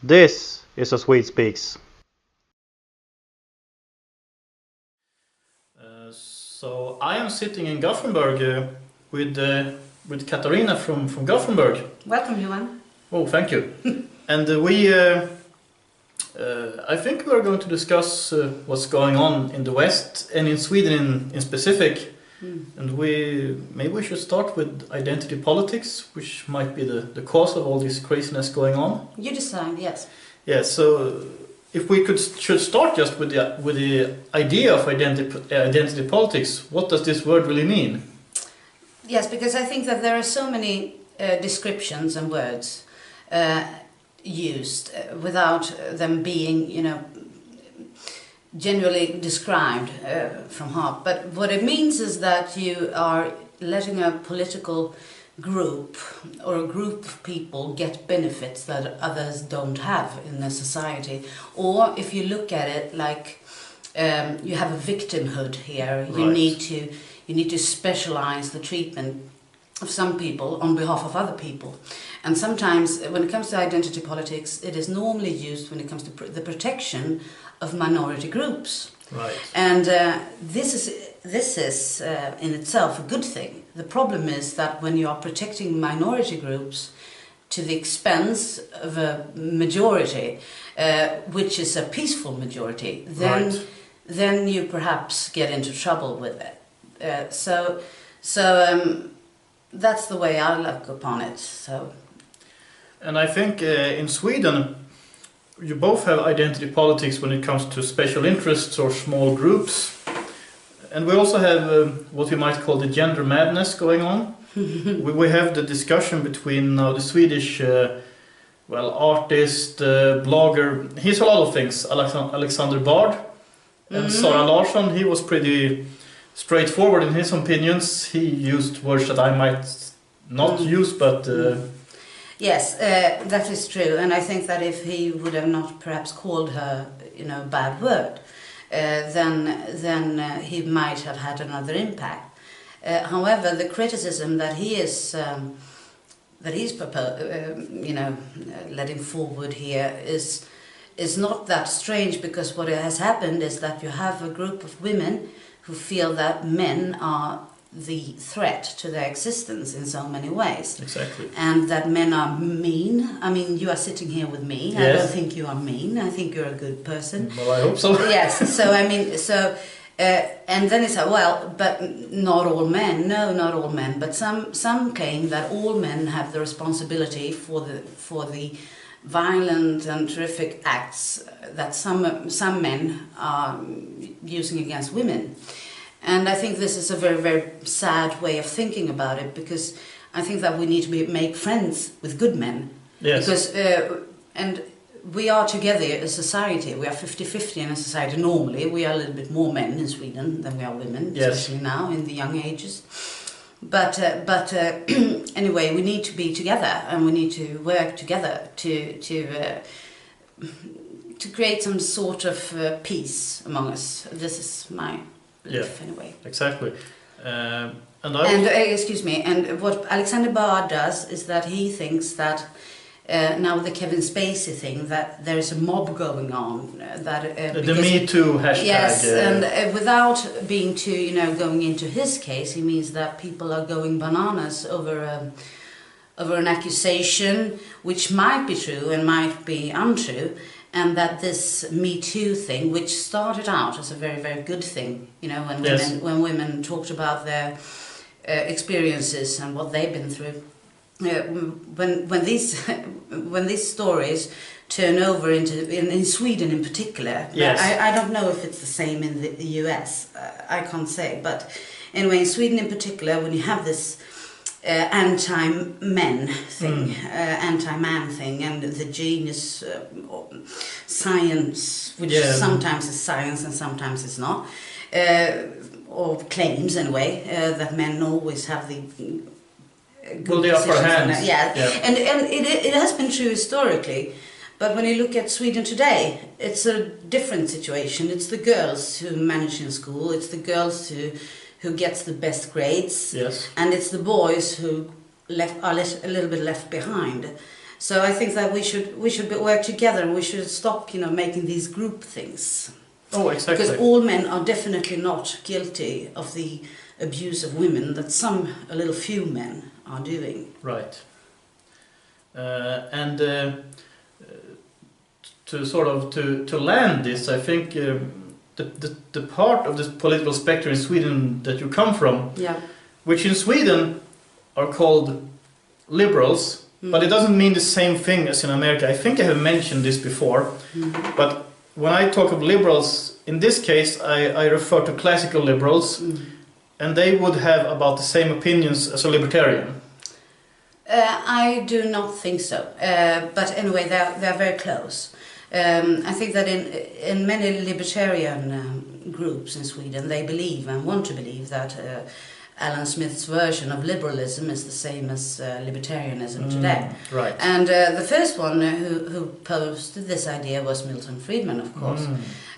This is a Swede Speaks. So I am sitting in Gothenburg with Katarina from Gothenburg. Welcome, Johan. Oh, thank you. And I think we are going to discuss what's going on in the West and in Sweden in specific. And maybe we should start with identity politics, which might be the cause of all this craziness going on. You decide, yes. Yeah, so if we should start just with the idea of identity politics, what does this word really mean? Yes, because I think that there are so many descriptions and words used without them being, genuinely described from heart. But what it means is that you are letting a political group or a group of people get benefits that others don't have in a society. Or if you look at it like you have a victimhood here, Right. you need to specialize the treatment of some people on behalf of other people. And sometimes when it comes to identity politics, it is normally used when it comes to the protection of minority groups. Right. And this is in itself a good thing. The problem is that when you are protecting minority groups to the expense of a majority, which is a peaceful majority, then you perhaps get into trouble with it. So that's the way I look upon it. So. And I think in Sweden, you both have identity politics when it comes to special interests or small groups. And we also have what we might call the gender madness going on. we have the discussion between the Swedish artist, blogger, he's a lot of things, Alexander Bard, and Sara Larsson. He was pretty straightforward in his opinions. He used words that I might not use, but... Yes, that is true, and I think that if he would have not perhaps called her, a bad word, then he might have had another impact. However, the criticism that he's letting forward here is not that strange, because what has happened is that you have a group of women who feel that men are the threat to their existence in so many ways. Exactly. And that men are mean. I mean, you are sitting here with me. Yes. I don't think you are mean. I think you're a good person. Well, I hope so. Yes. So I mean, and then it's like, well, but not all men. No, not all men. But some claim that all men have the responsibility for the violent and terrific acts that some men are using against women. And I think this is a very, very sad way of thinking about it, because I think that we need to make friends with good men. Yes. Because, and we are together as a society, we are 50-50 in a society normally. We are a little bit more men in Sweden than we are women, yes. Especially now in the young ages. But anyway, we need to be together, and we need to work together to create some sort of peace among us. This is my belief, anyway. Exactly. And excuse me. And what Alexander Bard does is that he thinks that now the Kevin Spacey thing, that there is a mob going on. The Me Too hashtag. Yes, and without being too, going into his case, he means that people are going bananas over an accusation which might be true and might be untrue, and that this Me Too thing, which started out as a very, very good thing, when women talked about their experiences and what they've been through. When these stories turn over in Sweden in particular, yes. I don't know if it's the same in the US, I can't say, but anyway, in Sweden in particular, when you have this anti-men thing, anti-man thing, and the genius science, which sometimes is science and sometimes it's not, or claims anyway, that men always have the the upper hand. And it has been true historically, but when you look at Sweden today, it's a different situation. It's the girls who manage in school, it's the girls who gets the best grades, yes. And it's the boys who are a little bit left behind. So I think that we should work together, and we should stop, you know, making these group things. Oh, exactly. Because all men are definitely not guilty of the abuse of women that a little few men are doing. Right. And to sort of to land this, I think the part of the political spectrum in Sweden that you come from, Yeah. which in Sweden are called liberals, but it doesn't mean the same thing as in America. I think I have mentioned this before, but when I talk of liberals, in this case I refer to classical liberals, and they would have about the same opinions as a libertarian. I do not think so, but anyway, they're very close. I think that in many libertarian groups in Sweden, they believe and want to believe that Alan Smith's version of liberalism is the same as libertarianism today. Right. And the first one who posed this idea was Milton Friedman, of course.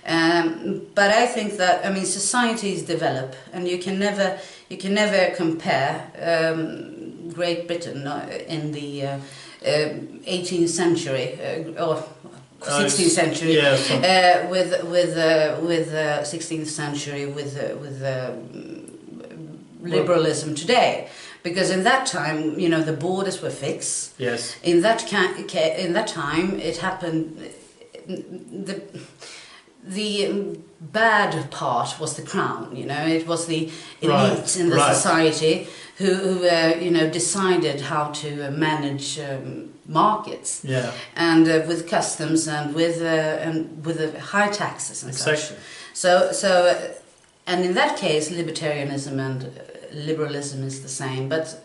But I think that, I mean, societies develop, and you can never compare Great Britain in the 18th century or 16th century with 16th century with liberalism today, because in that time, you know, the borders were fixed. Yes. In that time, it happened. The bad part was the crown. You know, it was the elite in the society who you know, decided how to manage markets. Yeah. And with customs and with the high taxes and such. So. And in that case, libertarianism and liberalism is the same. But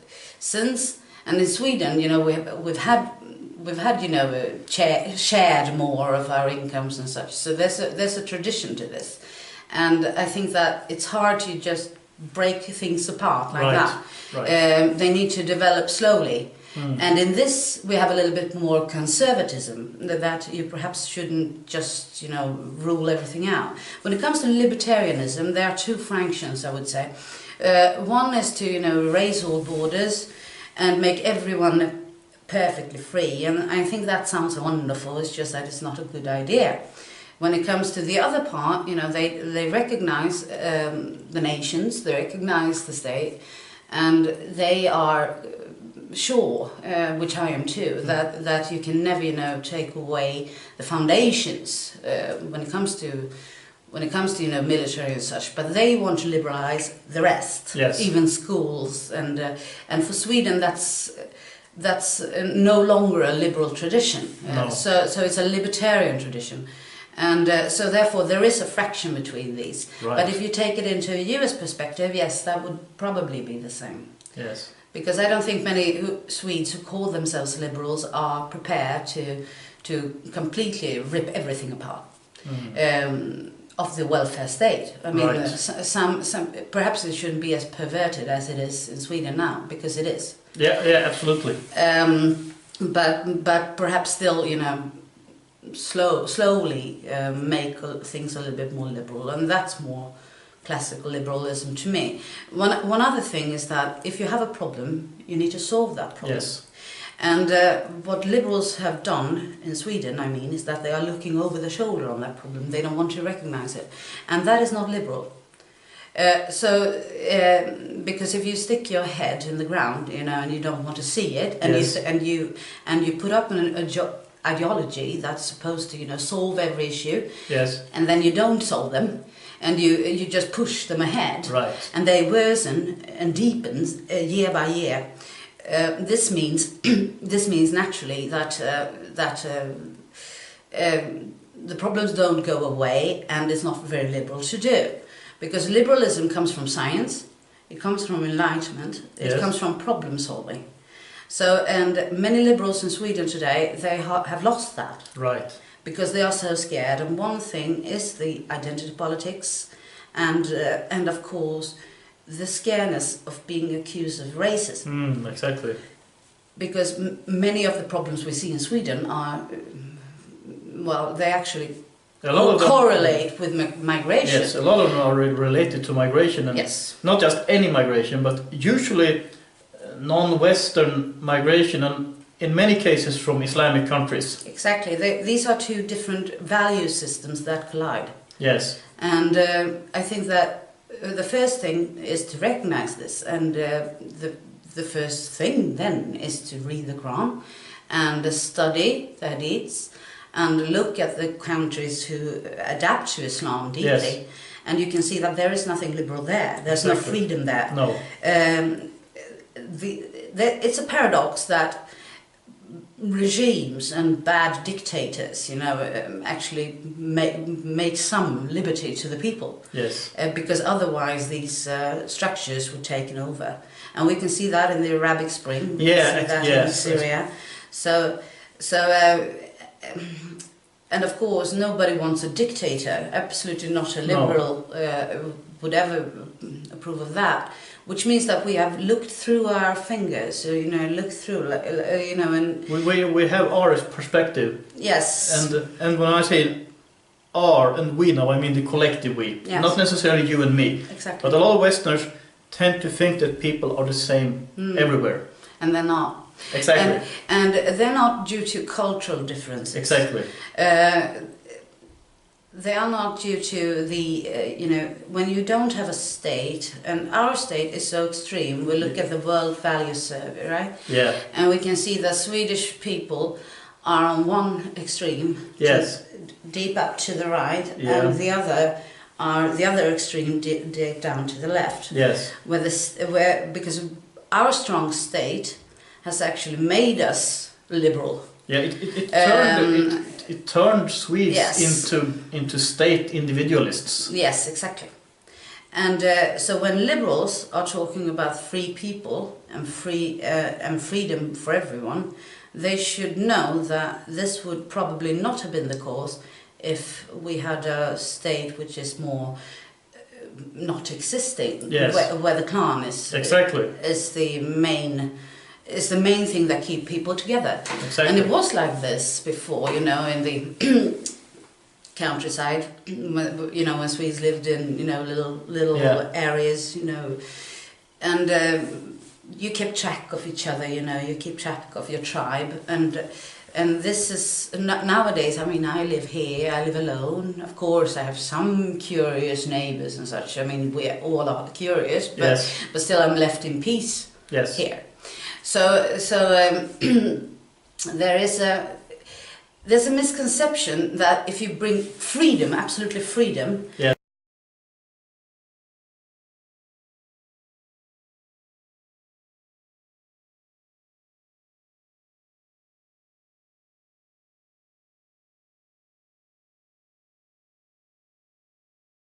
and in Sweden, you know, we've had you know, shared more of our incomes and such. So there's a tradition to this, and I think that it's hard to just break things apart like that. Right. They need to develop slowly. And in this, we have a little bit more conservatism, that you perhaps shouldn't just, you know, rule everything out. When it comes to libertarianism, there are two fractions, I would say. One is to, you know, erase all borders and make everyone perfectly free. And I think that sounds wonderful, it's just that it's not a good idea. When it comes to the other part, you know, they recognize the nations, they recognize the state, and they are sure, which I am too, that you can never, you know, take away the foundations when it comes to you know, military and such. But they want to liberalize the rest, yes. Even schools, and for Sweden that's no longer a liberal tradition. No. So it's a libertarian tradition. And so therefore there is a fraction between these. Right. But if you take it into a US perspective, yes, that would probably be the same. Yes. Because I don't think many Swedes who call themselves liberals are prepared to completely rip everything apart of the welfare state. I mean, right. some perhaps it shouldn't be as perverted as it is in Sweden now, because it is. Yeah, absolutely. But perhaps still, you know, slowly make things a little bit more liberal, and that's more classical liberalism to me. One other thing is that if you have a problem, you need to solve that problem. Yes. And what liberals have done in Sweden, I mean, is that they are looking over the shoulder on that problem. They don't want to recognize it, and that is not liberal. Because if you stick your head in the ground, you know, and you don't want to see it, and yes. you put up an ideology that's supposed to, you know, solve every issue, yes, and then you don't solve them, and you just push them ahead, right. and they worsen and deepen year by year. This means naturally that the problems don't go away, and it's not very liberal to do, because liberalism comes from science, it comes from enlightenment, it yes. comes from problem solving. So, and many liberals in Sweden today, they have lost that. Right. Because they are so scared. And one thing is the identity politics, and of course the scareness of being accused of racism. Exactly. Because many of the problems we see in Sweden are, well, they actually correlate with migration. Yes, a lot of them are related to migration, and yes. Not just any migration, but usually non-Western migration, and in many cases from Islamic countries. Exactly. These are two different value systems that collide. Yes. And I think that the first thing is to recognize this, and the first thing then is to read the Quran and study the hadiths and look at the countries who adapt to Islam deeply. Yes. And you can see that there is nothing liberal there. There's no freedom there. No. It's a paradox that regimes and bad dictators, actually make some liberty to the people. Yes. Because otherwise these structures were taken over. And we can see that in the Arabic Spring. We can see that in Syria. And of course, nobody wants a dictator. Absolutely not a liberal would ever approve of that. Which means that we have looked through our fingers, looked through, and we have our perspective. Yes. And when I say our and we now, I mean the collective we, yes. Not necessarily you and me. Exactly. But a lot of Westerners tend to think that people are the same everywhere. And they're not. Exactly. And they're not due to cultural differences. Exactly. They are not due to the, when you don't have a state, and our state is so extreme, we look at the World Values Survey, right? Yeah. And we can see that Swedish people are on one extreme, yes. Deep up to the right, yeah. and the other extreme deep down to the left. Yes. Because our strong state has actually made us liberal. Yeah, it turned Swedes yes. into state individualists. Yes, exactly. And so when liberals are talking about free people and freedom for everyone, they should know that this would probably not have been the cause if we had a state which is more not existing, yes. where the clan is exactly is the main thing that keep people together. Exactly. And it was like this before, in the countryside, when Swedes lived in, little yeah. areas, and you kept track of each other, you keep track of your tribe, and this is, nowadays, I live here, I live alone. Of course, I have some curious neighbors and such. We all are curious, but, yes. but still I'm left in peace yes. here. So there's a misconception that if you bring freedom, absolutely freedom, yeah.